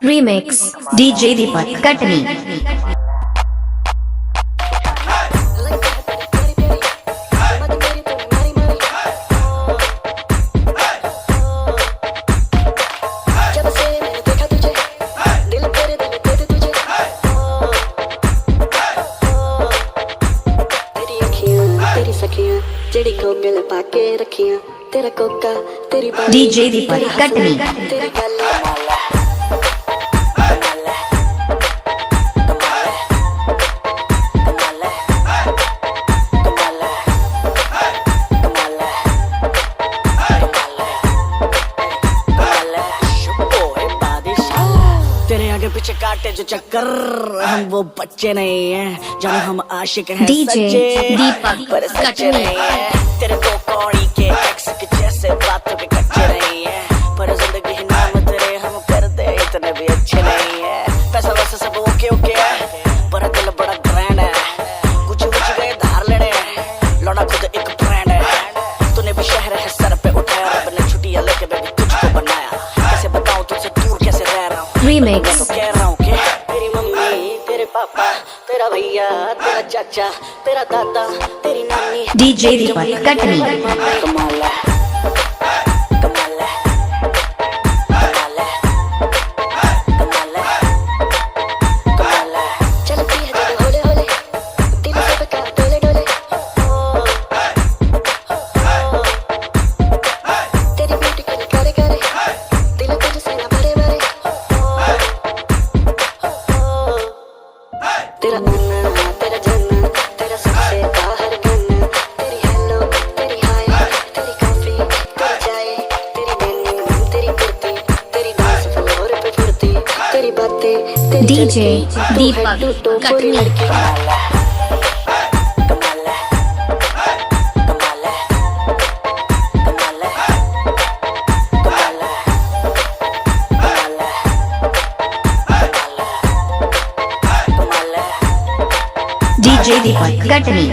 Remix DJ Deepak Katni। जेड़ी कोगल पाके रखियां तेरा Coca तेरी DJ Deepak Katni। तेरी गल तेरे आगे पीछे काटे जो चक्कर हम वो बच्चे नहीं हैं जाने हम आशिक हैं DJ सच्चे दीपक पर सच्चे कटनी। नहीं हैं तेरे दो कौड़ी के एक्स के जैसे बातों के कच्चे नहीं हैं पर जिंदगी ही नाम तेरे हम कर दे इतने भी अच्छे नहीं हैं पैसा वैसे सब ओके ओके है पर दिल बड़ा ग्रैंड है कुछ गए धार लेने लौटा खुद एक ब्रांड है तूने भी शहर है सर पे उठाया रब ने छुट्टियां लेके बेबी तुझको बनाया कैसे बताऊं तुझसे दूर कैसे रह रहा हूं Remix तो कह रहा हूँ कि तेरी मम्मी तेरे पापा तेरा भैया तेरा चाचा तेरा दादा तेरी नानी DJ Deepak Katni। कमाल है कमाल है कमाल है कमाल है कमाल है चलती है जब होले होले दिल सब का डोले डोले तेरी ब्यूटी के करे करे दिल तुझसे ना भरे भरे तेरा नन्ना तेरा जन्ना तेरा सबसे बाहर गन्ना तेरी हेलो तेरी हाय तेरी कॉफी तेरी चाय तेरी डेनिम तेरी कुर्ती तेरी डांस फ्लोर पे फुर्ती तेरी बातें तेरी DJ चलती, तू है दीपक टूटो पूरी कटनी। लड़की कमाल है कमाल है कमाल है कमाल है कमाल है कमाल है कमाल है DJ Deepak Katni।